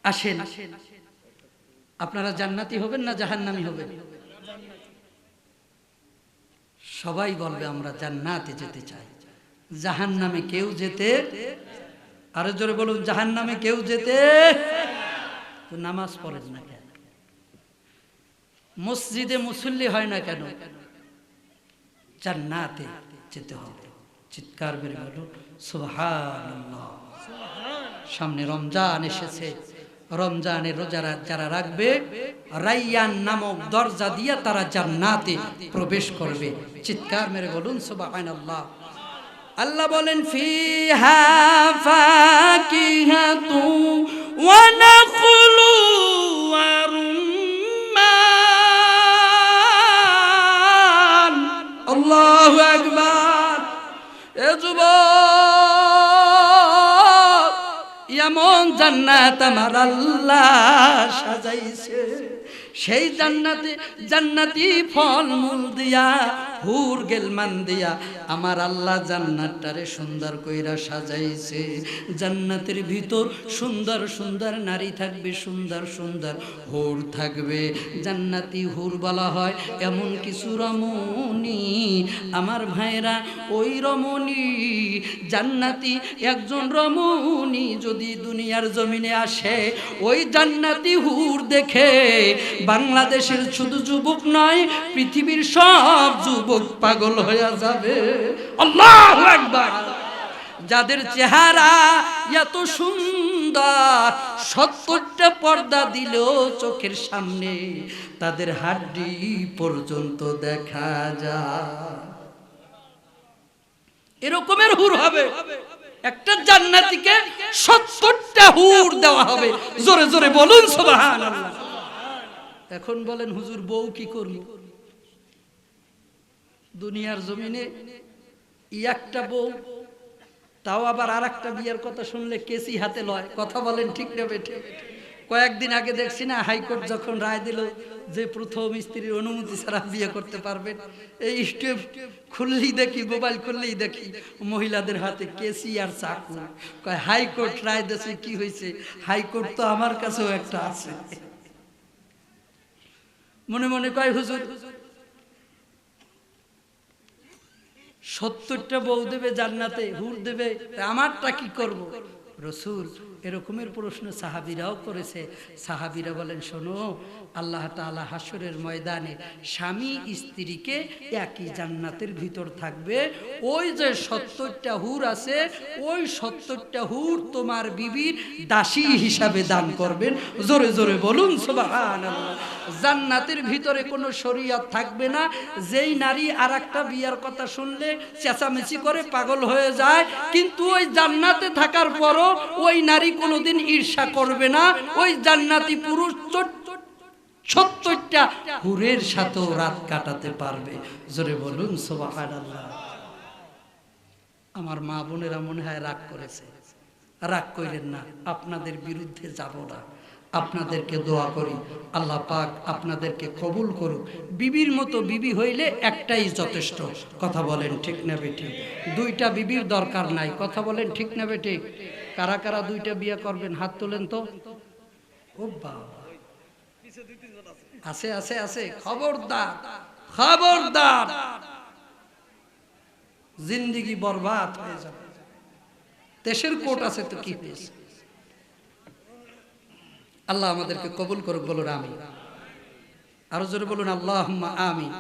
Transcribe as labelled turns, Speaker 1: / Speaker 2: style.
Speaker 1: আসেন, আপনারা জান্নাতি হবেন না জাহান্নামী হবেন? সবাই বলবে আমরা জান্নাতে যেতে চাই। জাহান্নামে কেউ যেতে, আরো জোরে বলুন, জাহান্নামে কেউ যেতে। তো নামাজ পড়েন না কেন? মসজিদে মুসল্লি হয় না কেন? জান্নাতে যেতে হবে। চিৎকার করে বলুন সুবহানাল্লাহ। সামনে রমজান এসেছে, রমজানের রোজা যারা রাখবে রাইয়ান নামক দরজা দিয়ে তারা জান্নাতে প্রবেশ করবে। চিৎকার মেরে বলুন সুবহানাল্লাহ। আল্লাহ বলেন ফিহা ফাকিহাতু ওয়া নাখলু ওয়া রুম্মান। আল্লাহু আকবার। এ যুবক, এমন জান্নাত আমার আল্লাহ সাজাইছে, সেই জান্নাতে জান্নাতি ফল মূল দিয়া, হুর গেলমান দিয়া আমার আল্লাহ জান্নাতটারে সুন্দর কইরা সাজাইছে। জান্নাতের ভিতর সুন্দর সুন্দর নারী থাকবে, সুন্দর সুন্দর হুর থাকবে। জান্নাতি হুর বলা হয় এমন কিছু রমণী, আমার ভাইরা, ওই রমণী জান্নাতি একজন রমণী যদি দুনিয়ার জমিনে আসে, ওই জান্নাতি হুর দেখে বাংলাদেশের শুধু যুবক নয়, পৃথিবীর সব যুবক পাগল হয়ে যাবে। আল্লাহু আকবার। যাদের চেহারা এত সুন্দর, 70টা পর্দা দিলেও চোখের সামনে তাদের হাড্ডি পর্যন্ত দেখা যায়, এরকমের হুর হবে। একটা জান্নাতীকে 70টা হুর দেওয়া হবে। জোরে জোরে বলুন সুবহানাল্লাহ। এখন বলেন হুজুর বউ কি করব? দুনিয়ার জমিনে একটা বউ, তাও আবার আর একটা বিয়ের কথা শুনলে কেসি হাতে লয়। কথা বলেন ঠিক না বেঠে? কয়েকদিন আগে দেখছি না, হাইকোর্ট যখন রায় দিল যে প্রথম স্ত্রীর অনুমতি ছাড়া বিয়ে করতে পারবেন, এই স্টেপ খুললেই দেখি, মোবাইল খুললেই দেখি মহিলাদের হাতে কেসি আর চাকু। কয় হাইকোর্ট রায় দিয়েছে, কি হয়েছে? হাইকোর্ট তো আমার কাছেও একটা আছে। মনে মনে কয় হুজুর 70টা বউ দেবে জান্নাতে, হুর দেবে, আমারটা কি করব? রসুল এরকমের প্রশ্ন সাহাবীরাও করেছে। সাহাবীরা বলেন শোনো, আল্লাহ তাআলা হাসরের ময়দানে স্বামী স্ত্রীকে একই জান্নাতের ভিতর থাকবে। ওই যে 70টা হুর আছে, ওই 70টা হুর তোমার বিবির দাসী হিসাবে দান করবেন। জোরে জোরে বলুন সুবহানাল্লাহ। জান্নাতের ভিতরে কোনো শরীয়ত থাকবে না। যেই নারী আরেকটা বিয়ার কথা শুনলে চেঁচামেচি করে পাগল হয়ে যায়, কিন্তু ওই জান্নাতে থাকার পরও ওই নারী কোনোদিন ঈর্ষা করবে না। ওই জান্নাতি পুরুষ 70টা হুরের সাথেও রাত কাটাতে পারবে। জোরে বলুন সুবহানাল্লাহ। আমার মা বোনেরা মনে হয় রাগ করেছে। রাগ কইলেন না, আপনাদের বিরুদ্ধে যাব না। আপনাদেরকে দোয়া করি আল্লাহ পাক আপনাদেরকে কবুল করুক। বিবির মতো বিবি হইলে একটাই যথেষ্ট। কথা বলেন ঠিক না বেঠিক? দুইটা বিবির দরকার নাই। কথা বলেন ঠিক না বেঠিক? কারা কারা দুইটা বিয়ে করবেন হাত তোলেন তো। ও বাবা, আছে আছে আছে। খবরদার খবরদার, জিন্দেগি বরবাদ হয়ে যাবে। দেশের কোর্ট আছে তো কি হয়েছে? আল্লাহ আমাদেরকে কবুল করুক। বলুন আমিন। আরো জোরে বলুন আল্লাহুম্মা আমিন।